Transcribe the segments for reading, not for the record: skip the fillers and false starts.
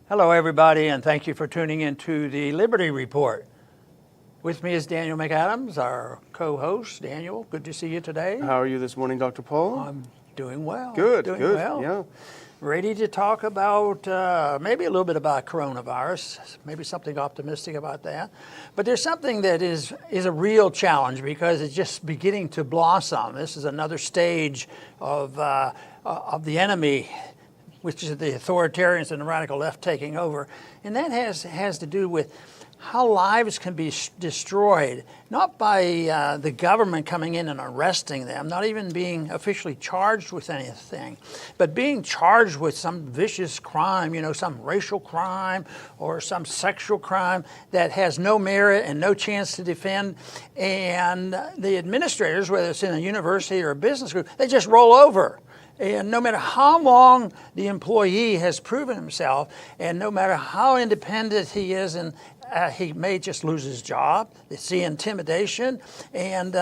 Hello, everybody, and thank you for tuning into the Liberty Report. With me is Daniel McAdams, our co-host. Daniel, good to see you today. How are you this morning, Dr. Paul? I'm doing well. Good, doing good, well. yeah. Ready to talk about maybe a little bit about coronavirus, maybe something optimistic about that. But there's something that is a real challenge because it's just beginning to blossom. This is another stage of the enemy, which is the authoritarians and the radical left taking over. And that has to do with how lives can be destroyed, not by the government coming in and arresting them, not even being officially charged with anything, but being charged with some vicious crime, some racial crime or some sexual crime that has no merit and no chance to defend. And the administrators, whether it's in a university or a business group, they just roll over. And no matter how long the employee has proven himself, and no matter how independent he is, and he may just lose his job. It's the intimidation, and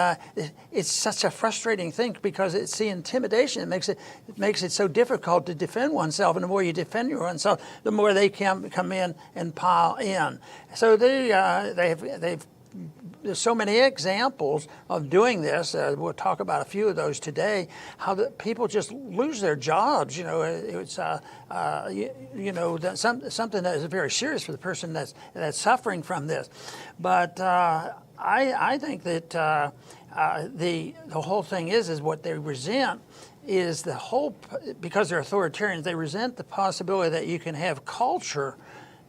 it's such a frustrating thing because it's the intimidation. It makes it so difficult to defend oneself, and the more you defend oneself, the more they can come in and pile in. So they've there's so many examples of doing this. We'll talk about a few of those today. How the people just lose their jobs. It's something that is very serious for the person that's suffering from this. But I think that the whole thing is what they resent is because they're authoritarians. They resent the possibility that you can have culture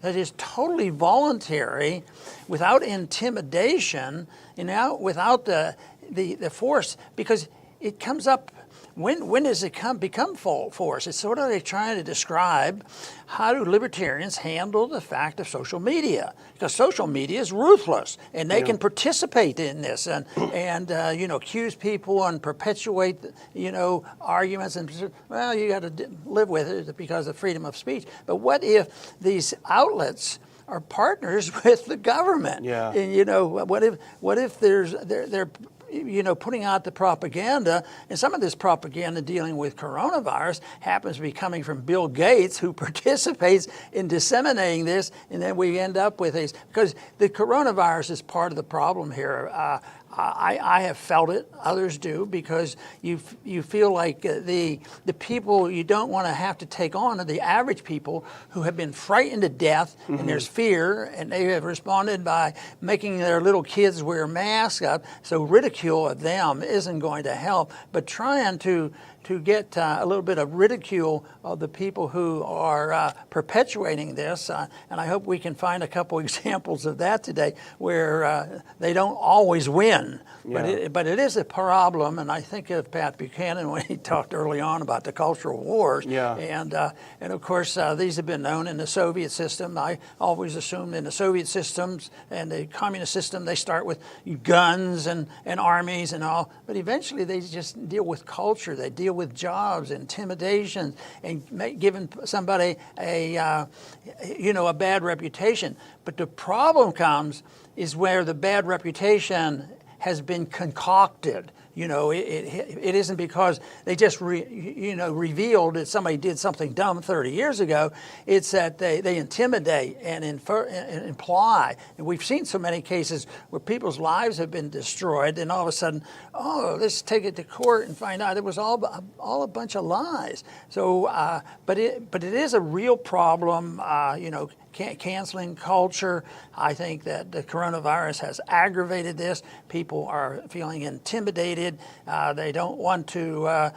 that is totally voluntary, without intimidation, and without the force, because it comes up. When does it become force? It's sort of like trying to describe how do libertarians handle the fact of social media, because social media is ruthless, and they can participate in this and accuse people and perpetuate arguments, and well, you got to live with it because of freedom of speech. But what if these outlets are partners with the government? Yeah. And what if they're putting out the propaganda, and some of this propaganda dealing with coronavirus happens to be coming from Bill Gates, who participates in disseminating this, and then we end up with these, because the coronavirus is part of the problem here. I have felt it, others do, because you feel like the people you don't want to have to take on are the average people who have been frightened to death, and there's fear, and they have responded by making their little kids wear masks up, so ridicule of them isn't going to help, but trying to get a little bit of ridicule of the people who are perpetuating this. And I hope we can find a couple examples of that today where they don't always win. Yeah. But it is a problem, and I think of Pat Buchanan when he talked early on about the cultural wars. Yeah. And of course, these have been known in the Soviet system. I always assumed in the Soviet systems and the communist system, they start with guns and armies and all, but eventually they just deal with culture. They deal with jobs, intimidation, and giving somebody a bad reputation. But the problem comes is where the bad reputation has been concocted. It isn't because they just revealed that somebody did something dumb 30 years ago. It's that they intimidate and imply. And we've seen so many cases where people's lives have been destroyed, and all of a sudden, let's take it to court and find out it was all a bunch of lies. So, but it is a real problem. Canceling culture. I think that the coronavirus has aggravated this. People are feeling intimidated. They don't want to,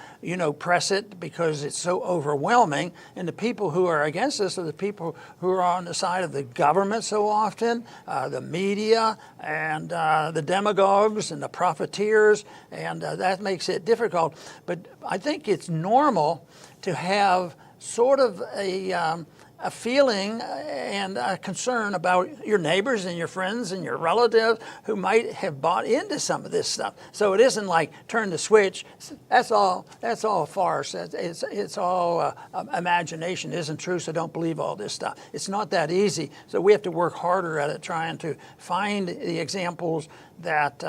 press it because it's so overwhelming. And the people who are against this are the people who are on the side of the government so often, the media, and the demagogues and the profiteers, and that makes it difficult. But I think it's normal to have sort of a feeling and a concern about your neighbors and your friends and your relatives who might have bought into some of this stuff. So it isn't like turn the switch. That's all farce. It's all imagination. It isn't true, so don't believe all this stuff. It's not that easy. So we have to work harder at it, trying to find the examples that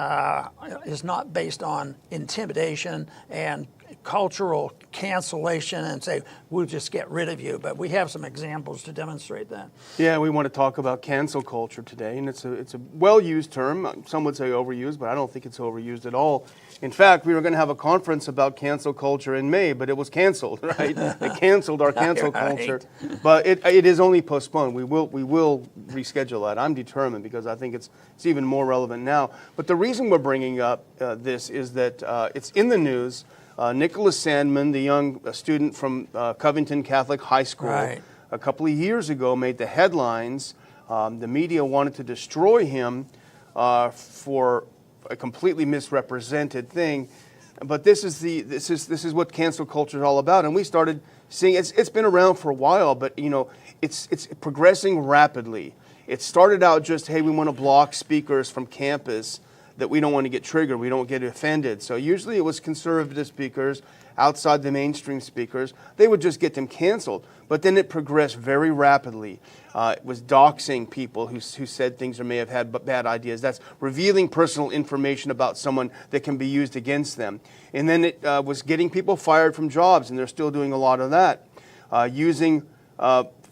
is not based on intimidation and cultural cancellation and say, we'll just get rid of you. But we have some examples to demonstrate that. Yeah, we want to talk about cancel culture today, and it's a well-used term. Some would say overused, but I don't think it's overused at all. In fact, we were going to have a conference about cancel culture in May, but it was canceled, right? They canceled our cancel culture, but it is only postponed. We will reschedule that. I'm determined because I think it's even more relevant now. But the reason we're bringing up this is that it's in the news. Nicholas Sandmann, the young student from Covington Catholic High School, right, a couple of years ago made the headlines. The media wanted to destroy him for a completely misrepresented thing, but this is what cancel culture is all about. And we started seeing it's been around for a while, but it's progressing rapidly. It started out just, hey, we want to block speakers from campus that we don't want to get triggered, we don't get offended. So usually it was conservative speakers, outside the mainstream speakers. They would just get them canceled. But then it progressed very rapidly. It was doxing people who said things or may have had bad ideas. That's revealing personal information about someone that can be used against them. And then it was getting people fired from jobs, and they're still doing a lot of that. Using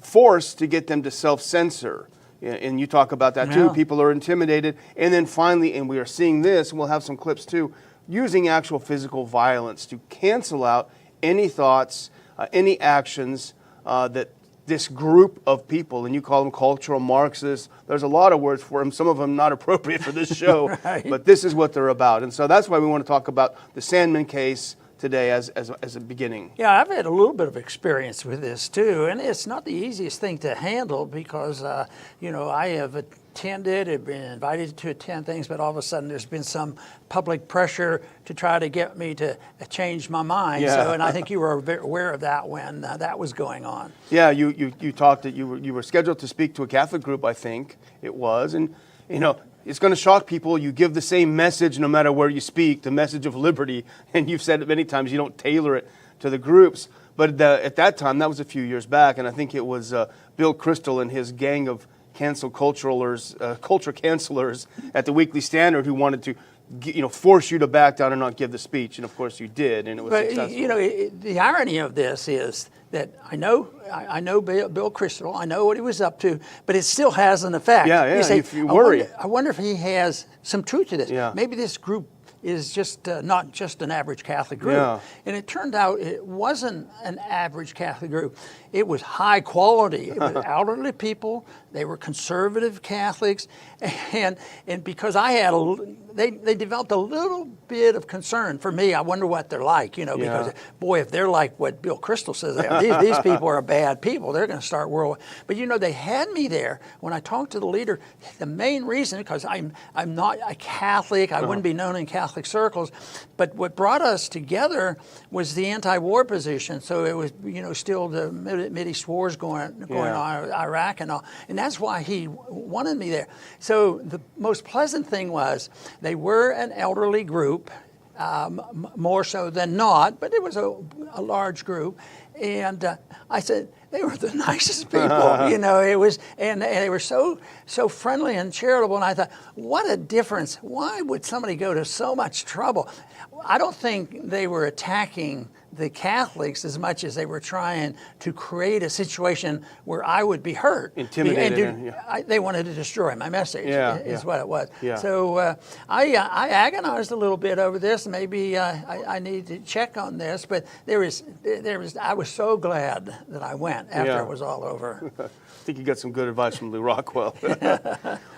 force to get them to self-censor. And you talk about that too. Yeah. People are intimidated. And then finally, and we are seeing this, and we'll have some clips too, using actual physical violence to cancel out any thoughts, any actions that this group of people, and you call them cultural Marxists, there's a lot of words for them, some of them not appropriate for this show, right, but this is what they're about. And so that's why we want to talk about the Sandmann case today as a beginning. Yeah, I've had a little bit of experience with this too, and it's not the easiest thing to handle because, I have have been invited to attend things, but all of a sudden there's been some public pressure to try to get me to change my mind. Yeah. So, and I think you were aware of that when that was going on. Yeah, you talked that you were scheduled to speak to a Catholic group, I think it was, and it's going to shock people. You give the same message no matter where you speak, the message of liberty, and you've said it many times, you don't tailor it to the groups. But at that time, that was a few years back, and I think it was Bill Kristol and his gang of culture cancelers at the Weekly Standard who wanted to force you to back down and not give the speech, and of course you did, and it was successful. The irony of this is that I know Bill Kristol, I know what he was up to, but it still has an effect. Yeah, you say, you worry. I wonder if he has some truth to this. Yeah. Maybe this group is just not just an average Catholic group. Yeah. And it turned out it wasn't an average Catholic group. It was high quality. It was elderly people. They were conservative Catholics. And because I had they developed a little bit of concern for me. I wonder what they're like, because boy, if they're like what Bill Kristol says they are, these people are bad people. They're going to start world. But they had me there when I talked to the leader. The main reason, because I'm not a Catholic, I wouldn't be known in Catholic circles, but what brought us together was the anti-war position. So it was, still the Mideast wars going on, Iraq and all, and that's why he wanted me there. So the most pleasant thing was they were an elderly group, more so than not, but it was a large group, and I said they were the nicest people. It was, and they were so friendly and charitable, and I thought, what a difference! Why would somebody go to so much trouble? I don't think they were attacking the Catholics as much as they were trying to create a situation where I would be hurt. Intimidated. They wanted to destroy my message, is what it was. Yeah. So I agonized a little bit over this. Maybe I need to check on this, but I was so glad that I went after it was all over. I think you got some good advice from Lou Rockwell.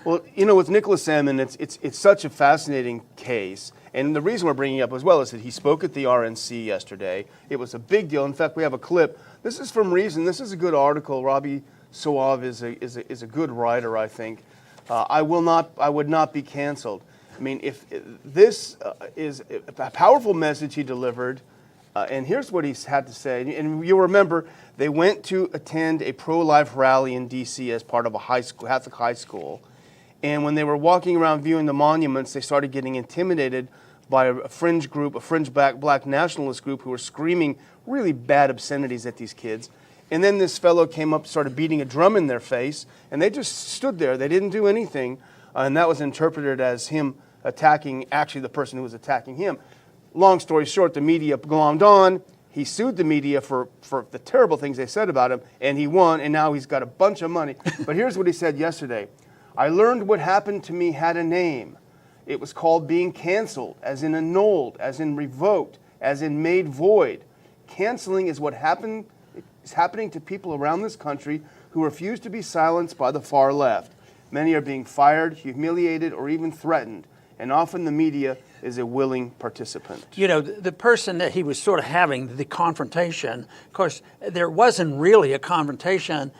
Well, with Nicholas Sandmann, it's such a fascinating case. And the reason we're bringing it up as well is that he spoke at the RNC yesterday. It was a big deal. In fact, we have a clip. This is from Reason. This is a good article. Robbie Soave is a good writer, I think. I would not be canceled. I mean, if this is a powerful message he delivered, and here's what he's had to say. And you'll remember they went to attend a pro-life rally in D.C. as part of a Catholic high school. And when they were walking around viewing the monuments, they started getting intimidated by a fringe group, a fringe black nationalist group who were screaming really bad obscenities at these kids. And then this fellow came up, started beating a drum in their face, and they just stood there. They didn't do anything, and that was interpreted as him attacking actually the person who was attacking him. long story short, the media glommed on. He sued the media for the terrible things they said about him, and he won, and now he's got a bunch of money. But here's what he said yesterday. I learned what happened to me had a name. It was called being canceled, as in annulled, as in revoked, as in made void. Canceling is what is happening to people around this country who refuse to be silenced by the far left. Many are being fired, humiliated, or even threatened, and often the media is a willing participant. You know, the person that he was sort of having the confrontation, of course, there wasn't really a confrontation.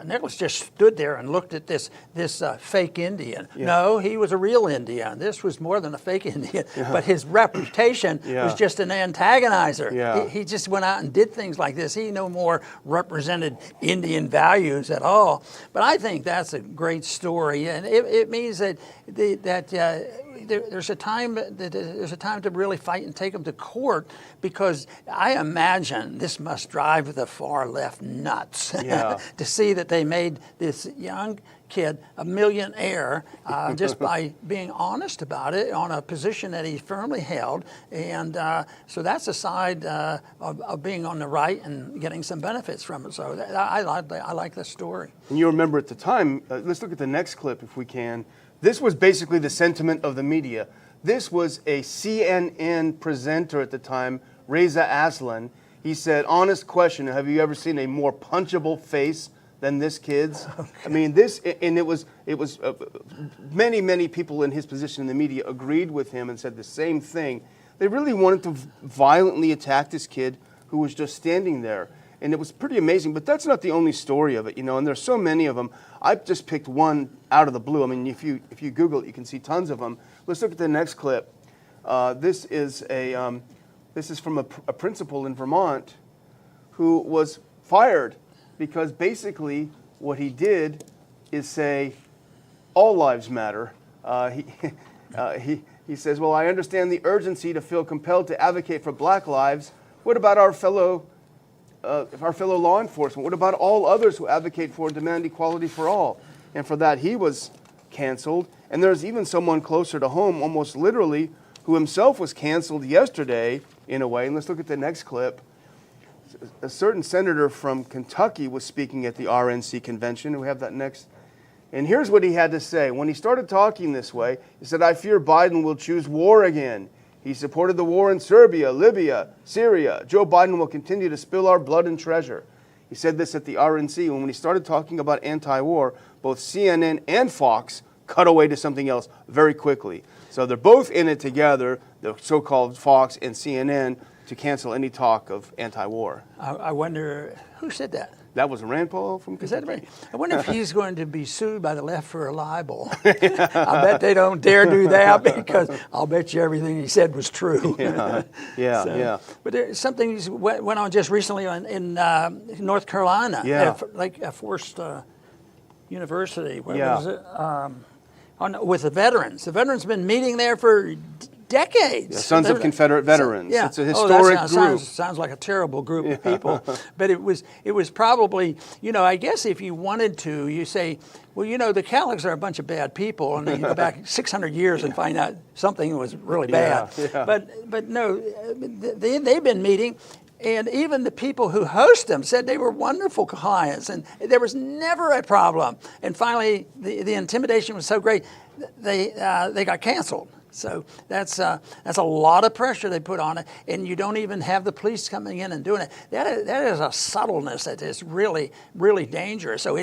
Nicholas just stood there and looked at this fake Indian. Yeah. No, he was a real Indian. This was more than a fake Indian, but his reputation was just an antagonizer. Yeah. He just went out and did things like this. He no more represented Indian values at all. But I think that's a great story, and it means that there's a time to really fight and take them to court, because I imagine this must drive the far left nuts to see that they made this young kid a millionaire just by being honest about it on a position that he firmly held. And so that's a side of being on the right and getting some benefits from it. So I like this story. And you remember at the time, let's look at the next clip if we can. This was basically the sentiment of the media. This was a CNN presenter at the time, Reza Aslan. He said, honest question, have you ever seen a more punchable face than this kid's? Okay. I mean, it was many people in his position in the media agreed with him and said the same thing. They really wanted to violently attack this kid who was just standing there. And it was pretty amazing, but that's not the only story of it, you know, and there's so many of them. I've just picked one out of the blue. I mean, if you Google it, you can see tons of them. Let's look at the next clip. This is from a principal in Vermont who was fired because basically what he did is say, all lives matter. He says, well, I understand the urgency to feel compelled to advocate for black lives. What about our fellow law enforcement? What about all others who advocate for and demand equality for all? And for that, he was canceled. And there's even someone closer to home, almost literally, who himself was canceled yesterday, in a way. And let's look at the next clip. A certain senator from Kentucky was speaking at the RNC convention. We have that next. And here's what he had to say. When he started talking this way, he said, I fear Biden will choose war again. He supported the war in Serbia, Libya, Syria. Joe Biden will continue to spill our blood and treasure. He said this at the RNC. And when he started talking about anti-war, both CNN and Fox cut away to something else very quickly. So they're both in it together, the so-called Fox and CNN, to cancel any talk of anti-war. I wonder, who said that? That was Rand Paul from Kentucky. Is that right? I wonder if he's going to be sued by the left for a libel. I bet they don't dare do that, because I'll bet you everything he said was true. Yeah. But there's something went on just recently in North Carolina, like a forced university. Where was it? With the veterans. The veterans have been meeting there for decades. Yeah, Sons of Confederate Veterans. Yeah. It's a historic group. Sounds like a terrible group of people. But it was probably, I guess if you wanted to, you say, well, the Catholics are a bunch of bad people, and then you go back 600 years and find out something was really bad. Yeah. But no, they've been meeting. And even the people who host them said they were wonderful clients, and there was never a problem. And finally, the intimidation was so great, they got canceled. So that's a lot of pressure they put on it, and you don't even have the police coming in and doing it. That is a subtleness that is really, really dangerous. So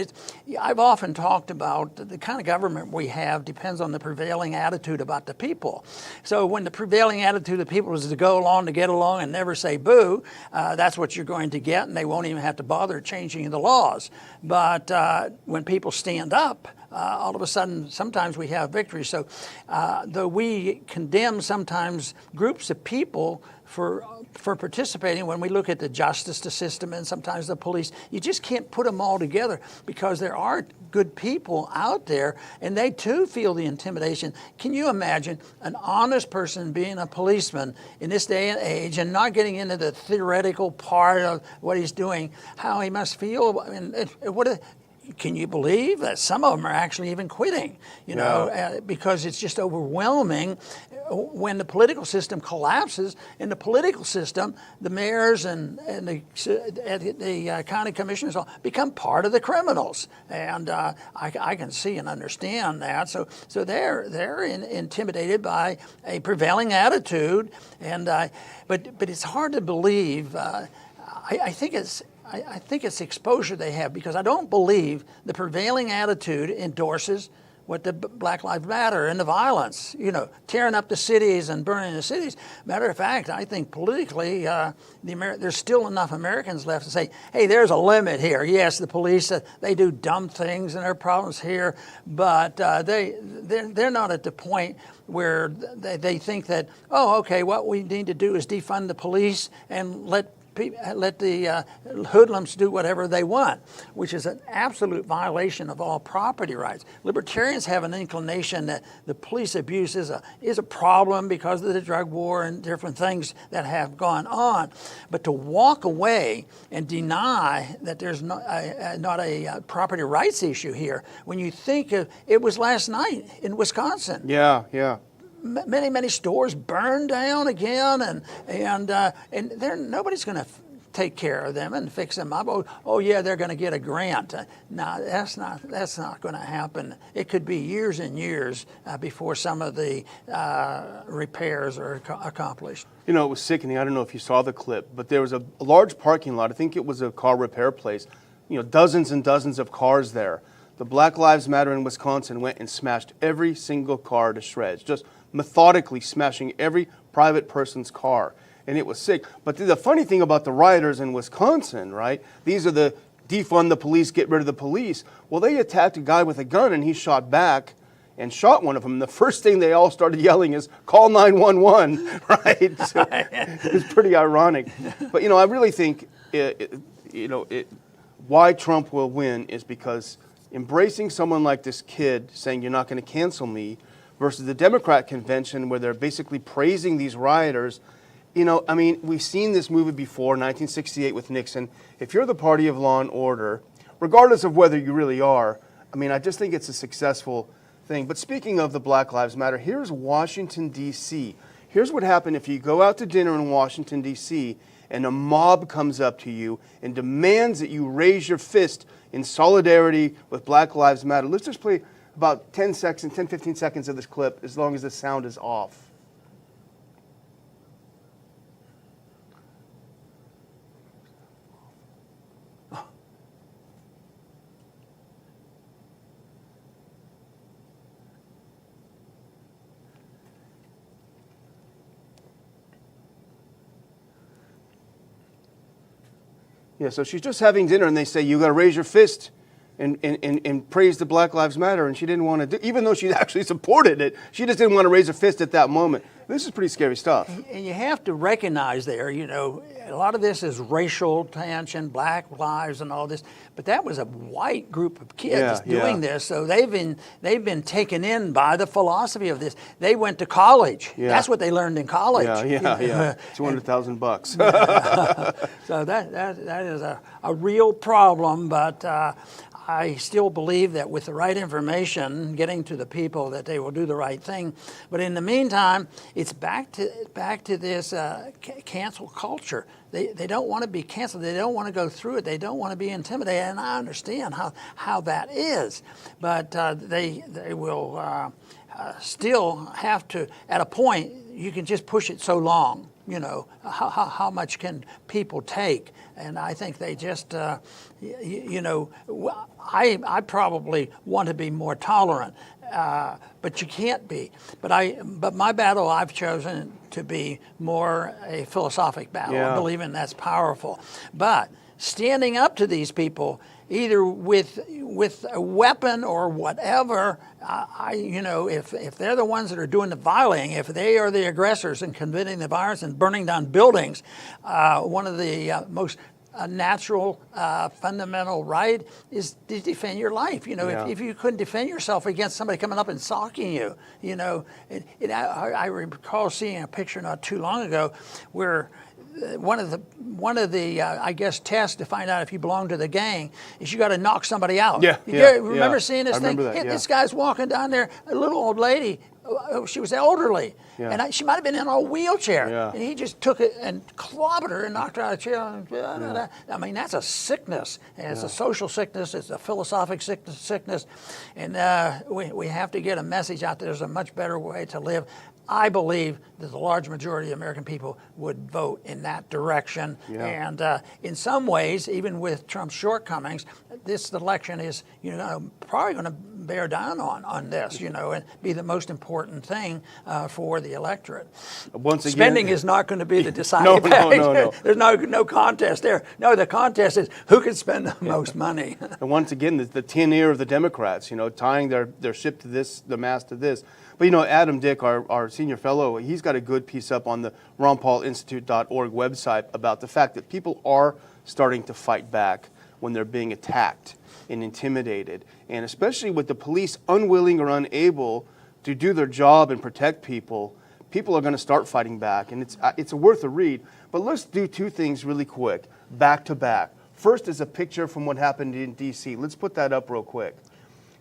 I've often talked about the kind of government we have depends on the prevailing attitude about the people. So when the prevailing attitude of the people is to go along to get along and never say boo, that's what you're going to get, and they won't even have to bother changing the laws. But when people stand up, all of a sudden, sometimes we have victory. So though we condemn sometimes groups of people for participating, when we look at the justice system and sometimes the police, you just can't put them all together, because there are good people out there, and they too feel the intimidation. Can you imagine an honest person being a policeman in this day and age and not getting into the theoretical part of what he's doing, how he must feel? I mean, can you believe that some of them are actually even quitting, because it's just overwhelming when the political system collapses. In the political system, the mayors and the county commissioners all become part of the criminals. And I can see and understand that. So they're intimidated by a prevailing attitude. And but it's hard to believe. I think it's exposure they have, because I don't believe the prevailing attitude endorses what the Black Lives Matter and the violence, tearing up the cities and burning the cities. Matter of fact, I think politically, there's still enough Americans left to say, hey, there's a limit here. Yes, the police, they do dumb things and there are problems here, but they're not at the point where they think that, oh, okay, what we need to do is defund the police and let the hoodlums do whatever they want, which is an absolute violation of all property rights. Libertarians have an inclination that the police abuse is a problem because of the drug war and different things that have gone on. But to walk away and deny that there's not a property rights issue here, when you think of, it was last night in Wisconsin. Yeah. Many stores burned down again, and nobody's going to take care of them and fix them up. Oh yeah, they're going to get a grant. No, that's not going to happen. It could be years and years before some of the repairs are accomplished. It was sickening. I don't know if you saw the clip, but there was a large parking lot. I think it was a car repair place. Dozens and dozens of cars there. The Black Lives Matter in Wisconsin went and smashed every single car to shreds, just methodically smashing every private person's car. And it was sick. But the funny thing about the rioters in Wisconsin, right? These are the defund the police, get rid of the police. Well, they attacked a guy with a gun and he shot back and shot one of them. The first thing they all started yelling is, call 911, right? So it's pretty ironic. But, I really think, why Trump will win is because embracing someone like this kid saying you're not going to cancel me versus the Democrat convention where they're basically praising these rioters. We've seen this movie before, 1968 with Nixon. If you're the party of law and order, regardless of whether you really are, I just think it's a successful thing. But speaking of the Black Lives Matter, here's Washington, D.C. Here's what happened if you go out to dinner in Washington, D.C., and a mob comes up to you and demands that you raise your fist in solidarity with Black Lives Matter. Let's just play about 10, 15 seconds of this clip, as long as the sound is off. Yeah, so she's just having dinner, and they say, you got to raise your fist and praise the Black Lives Matter, and she didn't want to do, even though she actually supported it, she just didn't want to raise her fist at that moment. This is pretty scary stuff. And you have to recognize there, a lot of this is racial tension, Black lives and all this, but that was a white group of kids doing this, so they've been taken in by the philosophy of this. They went to college. Yeah. That's what they learned in college. Yeah. $200,000. So that is a real problem, but I still believe that with the right information, getting to the people, that they will do the right thing. But in the meantime, it's back to this cancel culture. They don't want to be canceled. They don't want to go through it. They don't want to be intimidated. And I understand how that is. But they will still have to, at a point, you can just push it so long. How much can people take? And I think they just, I probably want to be more tolerant, but you can't be. But my battle, I've chosen to be more a philosophic battle. I believe in that's powerful. But standing up to these people, either with a weapon or whatever, if they're the ones that are doing the violating, if they are the aggressors and committing the violence and burning down buildings, one of the most natural, fundamental right is to defend your life. If you couldn't defend yourself against somebody coming up and stalking you, I recall seeing a picture not too long ago where one of the I guess tests to find out if you belong to the gang is you got to knock somebody out. Yeah, Remember seeing this I thing? remember that, yeah. This guy's walking down there, a little old lady. She was elderly, and she might have been in a wheelchair, and he just took it and clobbered her and knocked her out of the chair. I mean, that's a sickness, and it's a social sickness, it's a philosophic sickness, and we have to get a message out there. There's a much better way to live. I believe that the large majority of American people would vote in that direction. And in some ways, even with Trump's shortcomings, this election is, probably going to bear down on this, and be the most important thing for the electorate. Once again, spending is not going to be the deciding factor. No. There's no contest there. No, the contest is who can spend the most money. And once again, the tin ear of the Democrats, tying their ship to this, the mast to this. But Adam Dick, our senior fellow, he's got a good piece up on the ronpaulinstitute.org website about the fact that people are starting to fight back when they're being attacked and intimidated. And especially with the police unwilling or unable to do their job and protect people, people are going to start fighting back. And it's worth a read. But let's do two things really quick, back to back. First is a picture from what happened in D.C. Let's put that up real quick.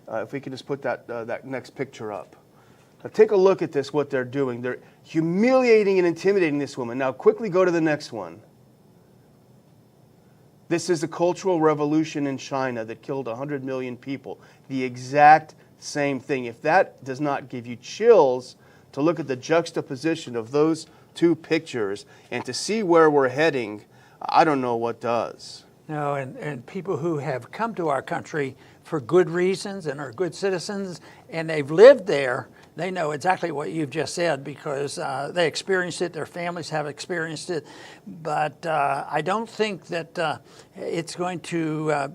If we can just put that next picture up. Now take a look at this, what they're doing. They're humiliating and intimidating this woman. Now quickly go to the next one. This is a cultural revolution in China that killed 100 million people. The exact same thing. If that does not give you chills to look at the juxtaposition of those two pictures and to see where we're heading, I don't know what does. No, and people who have come to our country for good reasons and are good citizens and they've lived there, they know exactly what you've just said because they experienced it, their families have experienced it. But I don't think that it's going to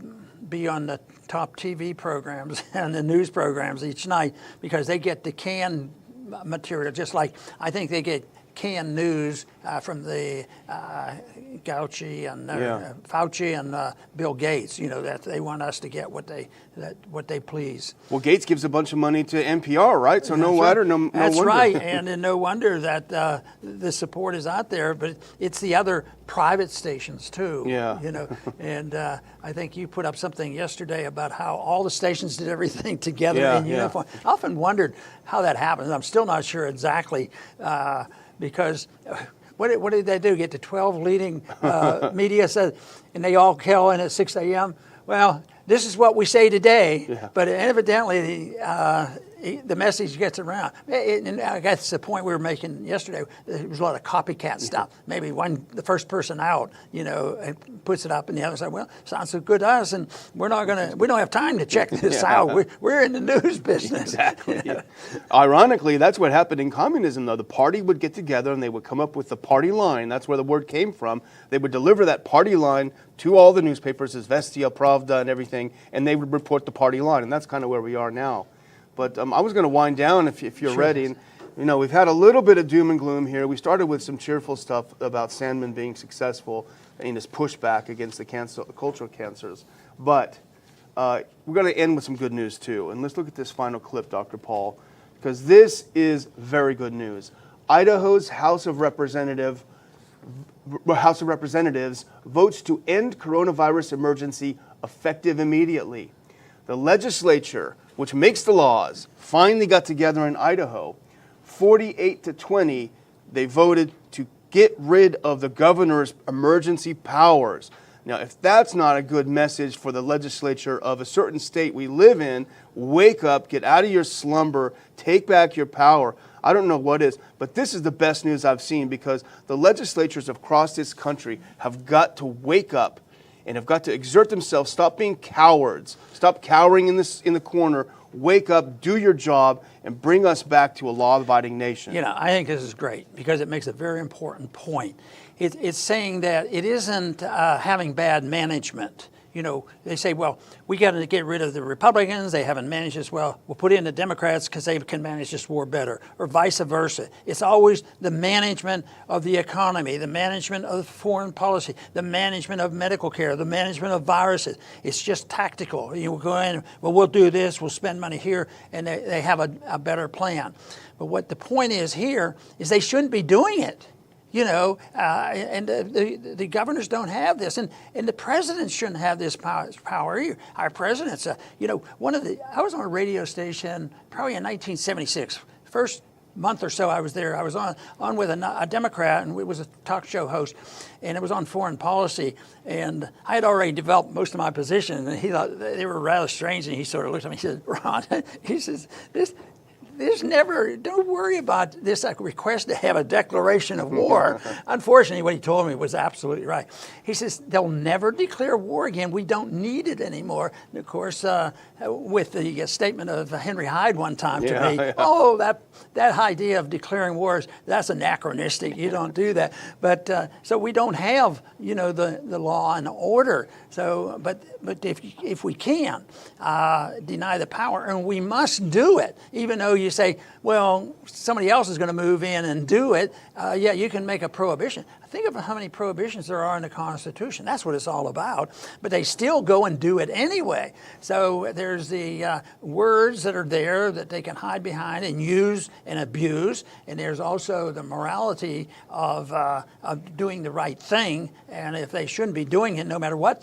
be on the top TV programs and the news programs each night because they get the canned material, just like I think they get canned news from the Fauci and Bill Gates. That they want us to get what they please. Well, Gates gives a bunch of money to NPR, right? So no wonder. That's wonder. right, and no wonder that the support is out there. But it's the other private stations too. And I think you put up something yesterday about how all the stations did everything together in uniform. I often wondered how that happens. I'm still not sure exactly. Because what did they do? Get to 12 leading media says, and they all call in at 6 a.m. Well, this is what we say today, but evidently the message gets around. And I guess the point we were making yesterday. There was a lot of copycat stuff. Maybe the first person out, puts it up, and the other side, well, sounds so good to us, and we don't have time to check this out. We're in the news business. Exactly. Ironically, that's what happened in communism, though. The party would get together and they would come up with the party line. That's where the word came from. They would deliver that party line to all the newspapers, Izvestia, Pravda, and everything, and they would report the party line, and that's kind of where we are now. But I was going to wind down if you're ready. And, we've had a little bit of doom and gloom here. We started with some cheerful stuff about Sandmann being successful in his pushback against the cultural cancers. But we're going to end with some good news, too. And let's look at this final clip, Dr. Paul, because this is very good news. Idaho's House of Representatives votes to end coronavirus emergency effective immediately. The legislature, which makes the laws, finally got together in Idaho. 48-20, they voted to get rid of the governor's emergency powers. Now, if that's not a good message for the legislature of a certain state we live in, wake up, get out of your slumber, take back your power. I don't know what is, but this is the best news I've seen because the legislatures across this country have got to wake up and have got to exert themselves, stop being cowards, stop cowering in the corner, wake up, do your job, and bring us back to a law-abiding nation. I think this is great because it makes a very important point. It's saying that it isn't having bad management. They say, well, we got to get rid of the Republicans. They haven't managed this well. We'll put in the Democrats because they can manage this war better, or vice versa. It's always the management of the economy, the management of foreign policy, the management of medical care, the management of viruses. It's just tactical. You go in, well, we'll do this, we'll spend money here, and they have a better plan. But what the point is here is they shouldn't be doing it. And the governors don't have this, and the president shouldn't have this power either. Our president's, I was on a radio station probably in 1976. First month or so I was there, I was on with a Democrat, and it was a talk show host, and it was on foreign policy, and I had already developed most of my position, and he thought they were rather strange, and he sort of looked at me and said, Ron, he says, don't worry about this request to have a declaration of war. Unfortunately, what he told me was absolutely right. He says, they'll never declare war again. We don't need it anymore. And of course, with the statement of Henry Hyde one time to me, oh, that idea of declaring wars, that's anachronistic. You don't do that. But so we don't have, the law and order. So, but if we can deny the power, and we must do it, even though you say, well, somebody else is going to move in and do it, you can make a prohibition. Think of how many prohibitions there are in the Constitution. That's what it's all about. But they still go and do it anyway. So there's the words that are there that they can hide behind and use and abuse. And there's also the morality of doing the right thing. And if they shouldn't be doing it, no matter what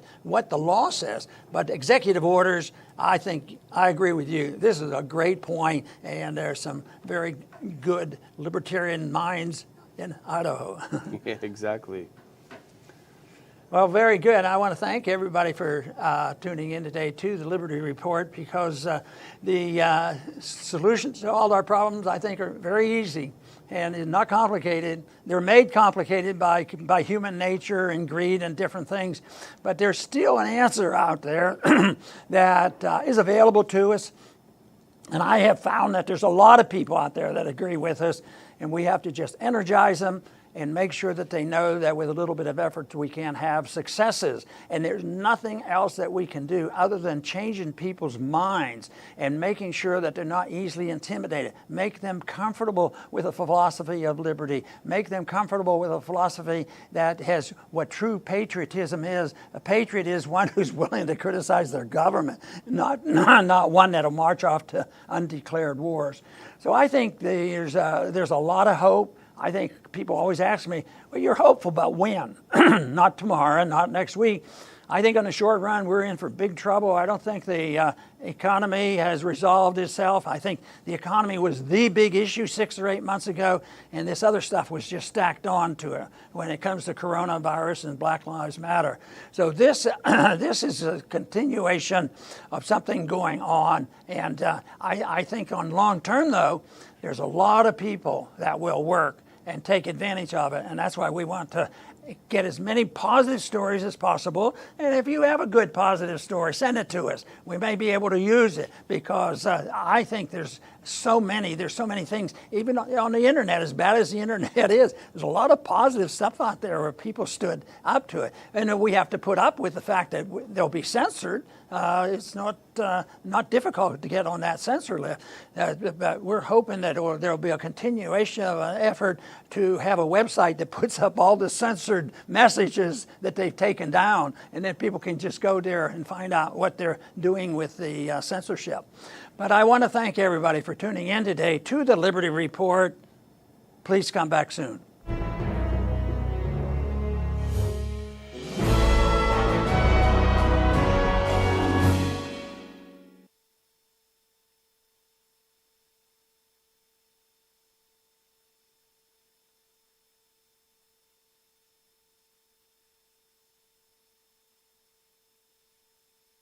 the law says. But executive orders, I think I agree with you. This is a great point, and there's some very good libertarian minds in Idaho. Yeah, exactly. Well, very good. I want to thank everybody for tuning in today to the Liberty Report, because the solutions to all our problems, I think, are very easy and not complicated. They're made complicated by human nature and greed and different things, but there's still an answer out there that is available to us. And I have found that there's a lot of people out there that agree with us, and we have to just energize them and make sure that they know that with a little bit of effort we can have successes. And there's nothing else that we can do other than changing people's minds and making sure that they're not easily intimidated. Make them comfortable with a philosophy of liberty. Make them comfortable with a philosophy that has what true patriotism is. A patriot is one who's willing to criticize their government, not one that'll march off to undeclared wars. So I think there's a lot of hope. I think people always ask me, well, you're hopeful about when? Not tomorrow, not next week. I think on the short run, we're in for big trouble. I don't think the economy has resolved itself. I think the economy was the big issue 6 or 8 months ago, and this other stuff was just stacked on to it when it comes to coronavirus and Black Lives Matter. So this is a continuation of something going on, and I think on long term, though, there's a lot of people that will work and take advantage of it, and that's why we want to get as many positive stories as possible. And if you have a good positive story, send it to us. We may be able to use it, because I think there's so many things, even on the internet, as bad as the internet is, there's a lot of positive stuff out there where people stood up to it. And we have to put up with the fact that they'll be censored. It's not difficult to get on that censor list. But we're hoping that there'll be a continuation of an effort to have a website that puts up all the censored messages that they've taken down, and then people can just go there and find out what they're doing with the censorship. But I want to thank everybody for tuning in today to the Liberty Report. Please come back soon.